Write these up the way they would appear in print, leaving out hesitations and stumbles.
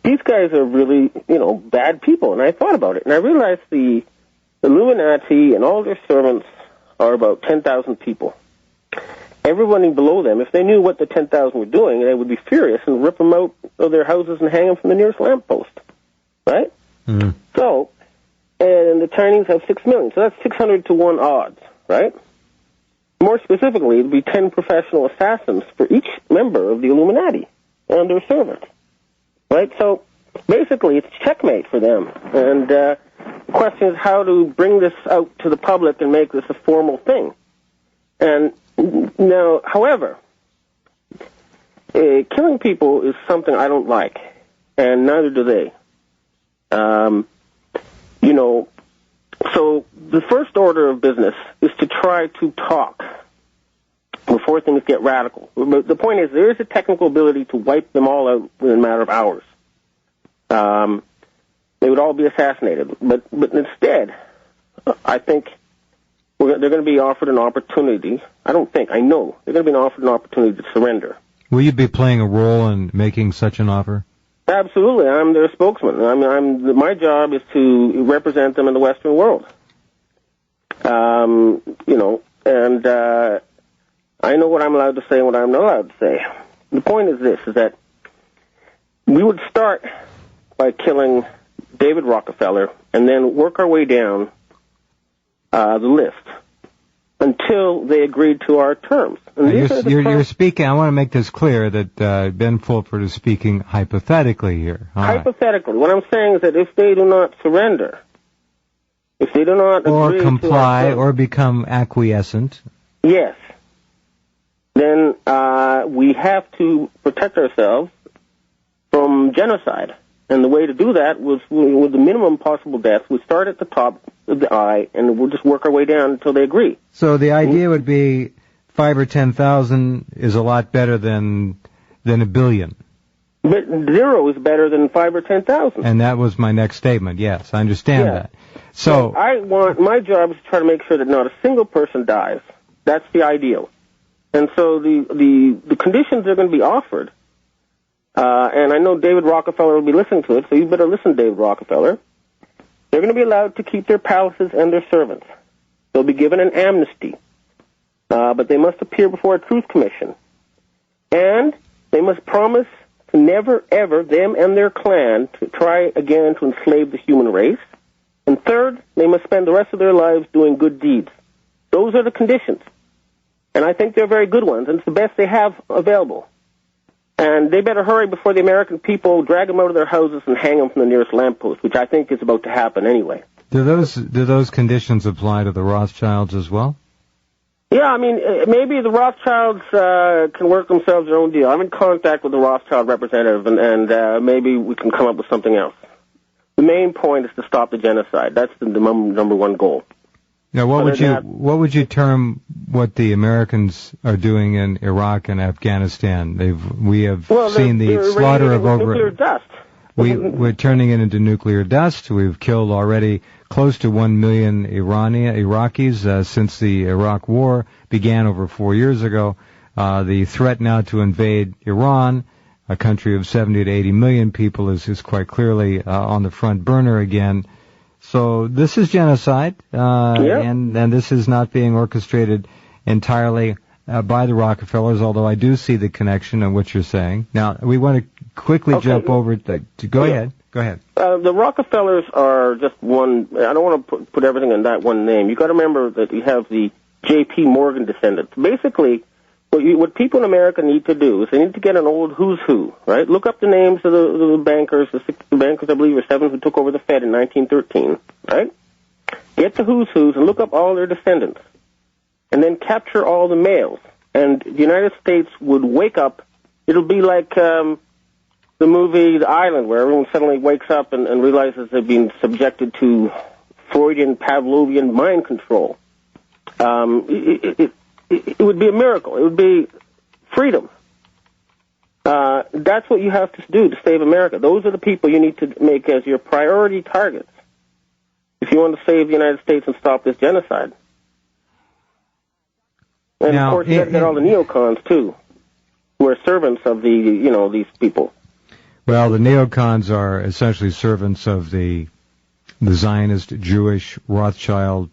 these guys are really, bad people. And I thought about it, and I realized the Illuminati and all their servants are about 10,000 people. Everybody below them, if they knew what the 10,000 were doing, they would be furious and rip them out of their houses and hang them from the nearest lamppost, right? Mm. So, and the Chinese have 6 million, so that's 600 to 1 odds, right? More specifically, it would be 10 professional assassins for each member of the Illuminati and their servants, right? So, basically, it's checkmate for them. And the question is how to bring this out to the public and make this a formal thing. And now, however, killing people is something I don't like, and neither do they. So the first order of business is to try to talk before things get radical. But the point is, there is a technical ability to wipe them all out within a matter of hours. They would all be assassinated. But instead, I think they're going to be offered an opportunity. I know they're going to be offered an opportunity to surrender. Will you be playing a role in making such an offer? Absolutely. I'm their spokesman. My job is to represent them in the Western world. And I know what I'm allowed to say and what I'm not allowed to say. The point is this, is that we would start by killing David Rockefeller and then work our way down the list until they agreed to our terms. And you're speaking, I want to make this clear that Ben Fulford is speaking hypothetically here. Hypothetically. What I'm saying is that if they do not surrender, if they do not agree or comply to our terms, or become acquiescent. Yes. Then we have to protect ourselves from genocide. And the way to do that was with the minimum possible deaths. We start at the top of the eye, and we'll just work our way down until they agree. So the idea would be 5 or 10,000 is a lot better than a billion. But 0 is better than 5 or 10,000. And that was my next statement. Yes, I understand that. So my job is to try to make sure that not a single person dies. That's the ideal. And so the conditions are going to be offered. And I know David Rockefeller will be listening to it, so you better listen, David Rockefeller. They're going to be allowed to keep their palaces and their servants. They'll be given an amnesty. But they must appear before a truth commission. And they must promise to never, ever, them and their clan, to try again to enslave the human race. And third, they must spend the rest of their lives doing good deeds. Those are the conditions. And I think they're very good ones, and it's the best they have available. And they better hurry before the American people drag them out of their houses and hang them from the nearest lamppost, which I think is about to happen anyway. Do those conditions apply to the Rothschilds as well? Yeah, maybe the Rothschilds can work themselves their own deal. I'm in contact with the Rothschild representative, and maybe we can come up with something else. The main point is to stop the genocide. That's the number one goal. Now, what would you term what the Americans are doing in Iraq and Afghanistan? We have seen the slaughter of over nuclear dust. We're turning it into nuclear dust. We've killed already close to 1 million Iraqis since the Iraq War began over 4 years ago. The threat now to invade Iran, a country of 70 to 80 million people, is quite clearly on the front burner again. So this is genocide, and this is not being orchestrated entirely by the Rockefellers, although I do see the connection in what you're saying. Now, we want to quickly jump over to go ahead. Go ahead. The Rockefellers are just one. I don't want to put everything in that one name. You've got to remember that you have the J.P. Morgan descendants. Basically, what people in America need to do is they need to get an old who's who, right? Look up the names of the bankers, the bankers, I believe, are 7 who took over the Fed in 1913, right? Get the who's who's and look up all their descendants. And then capture all the males. And the United States would wake up. It'll be like the movie The Island, where everyone suddenly wakes up and realizes they've been subjected to Freudian, Pavlovian mind control. It would be a miracle. It would be freedom. That's what you have to do to save America. Those are the people you need to make as your priority targets if you want to save the United States and stop this genocide. And, of course, you got to get all the neocons, too, who are servants of these people. Well, the neocons are essentially servants of the Zionist, Jewish, Rothschild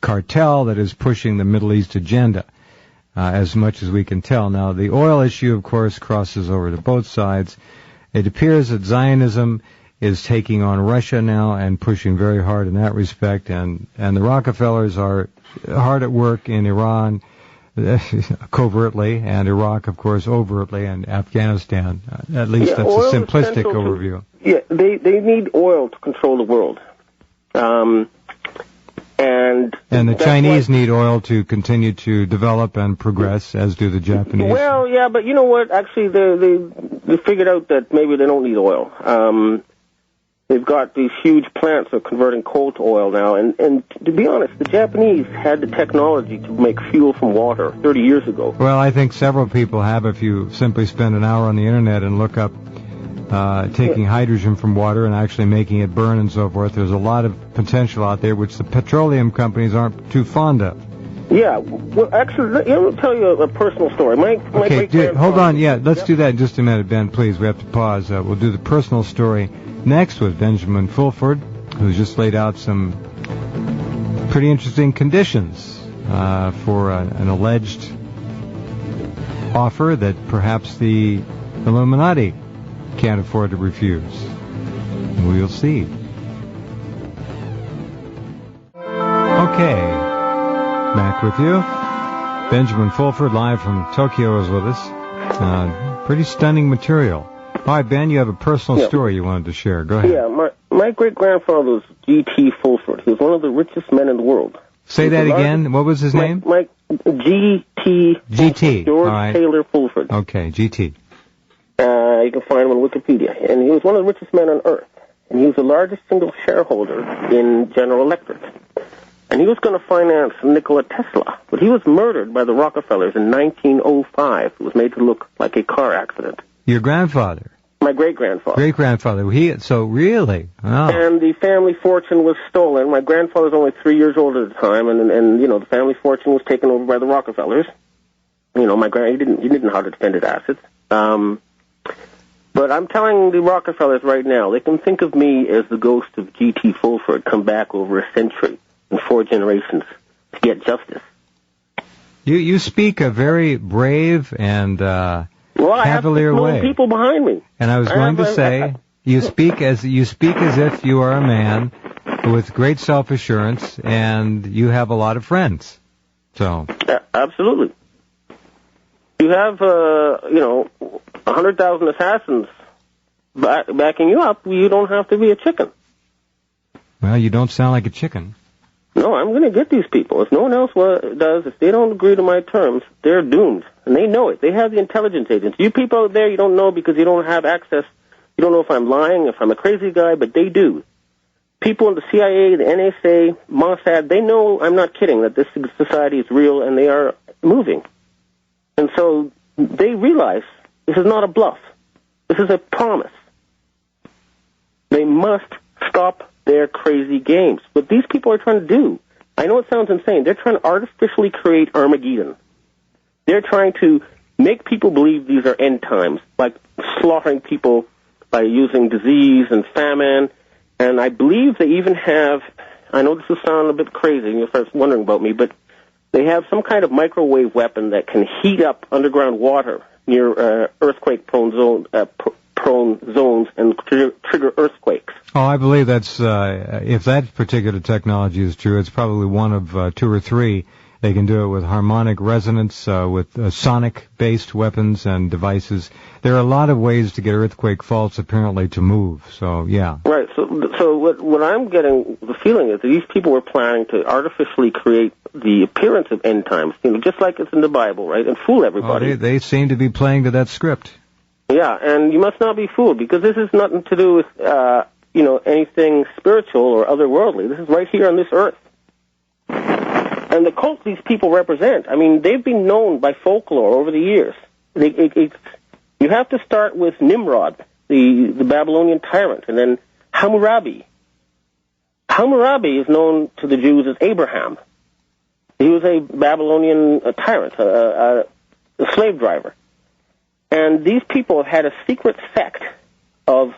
cartel that is pushing the Middle East agenda, as much as we can tell. Now, the oil issue, of course, crosses over to both sides. It appears that Zionism is taking on Russia now and pushing very hard in that respect, and the Rockefellers are hard at work in Iran, covertly, and Iraq, of course, overtly, and Afghanistan. At least that's a simplistic overview. They need oil to control the world. And the Chinese need oil to continue to develop and progress, as do the Japanese. Well, yeah, but you know what? Actually, they figured out that maybe they don't need oil. They've got these huge plants that are converting coal to oil now, and to be honest, the Japanese had the technology to make fuel from water 30 years ago. Well, I think several people have if you simply spend an hour on the Internet and look up taking hydrogen from water and actually making it burn and so forth. There's a lot of potential out there which the petroleum companies aren't too fond of. Yeah, well, actually, let me tell you a personal story. Hold on. Yeah, let's do that in just a minute, Ben, please. We have to pause. We'll do the personal story next with Benjamin Fulford, who's just laid out some pretty interesting conditions for an alleged offer that perhaps the Illuminati can't afford to refuse. We'll see. Okay, back with you. Benjamin Fulford, live from Tokyo, is with us. Pretty stunning material. All right, Ben, you have a personal story you wanted to share. Go ahead. Yeah, my great-grandfather was G.T. Fulford. He was one of the richest men in the world. Say that again. What was his name? G.T. G.T. George Taylor Fulford. Okay, G.T. You can find him on Wikipedia. And he was one of the richest men on earth. And he was the largest single shareholder in General Electric. And he was going to finance Nikola Tesla. But he was murdered by the Rockefellers in 1905. It was made to look like a car accident. Your grandfather? My great-grandfather. Great-grandfather. So really? Oh. And the family fortune was stolen. My grandfather was only 3 years old at the time, and you know, the family fortune was taken over by the Rockefellers. You know, he didn't know how to defend his assets. But I'm telling the Rockefellers right now, they can think of me as the ghost of G.T. Fulford come back over a century and 4 generations to get justice. You speak a very brave and cavalier way. I have people behind me. And I was going to say, you speak as if you are a man with great self-assurance, and you have a lot of friends. So absolutely. You have 100,000 assassins backing you up. You don't have to be a chicken. Well, you don't sound like a chicken. No, I'm going to get these people. If no one else does, if they don't agree to my terms, they're doomed. And they know it. They have the intelligence agents. You people out there, you don't know because you don't have access. You don't know if I'm lying, if I'm a crazy guy, but they do. People in the CIA, the NSA, Mossad, they know I'm not kidding, that this society is real, and they are moving. And so they realize this is not a bluff. This is a promise. They must stop their crazy games. What these people are trying to do, I know it sounds insane, they're trying to artificially create Armageddon. They're trying to make people believe these are end times, like slaughtering people by using disease and famine. And I believe they even have, I know this will sound a bit crazy, you'll start wondering about me, but they have some kind of microwave weapon that can heat up underground water near earthquake-prone zones and trigger earthquakes. Oh, I believe that's, if that particular technology is true, it's probably one of 2 or 3. They can do it with harmonic resonance, with sonic-based weapons and devices. There are a lot of ways to get earthquake faults apparently to move, so yeah. Right, so what I'm getting the feeling is that these people were planning to artificially create the appearance of end times, just like it's in the Bible, right, and fool everybody. Oh, they seem to be playing to that script. Yeah, and you must not be fooled, because this has nothing to do with, anything spiritual or otherworldly. This is right here on this earth. And the cult these people represent, I mean, they've been known by folklore over the years. You have to start with Nimrod, the Babylonian tyrant, and then Hammurabi. Hammurabi is known to the Jews as Abraham. He was a Babylonian tyrant, a slave driver. And these people have had a secret sect of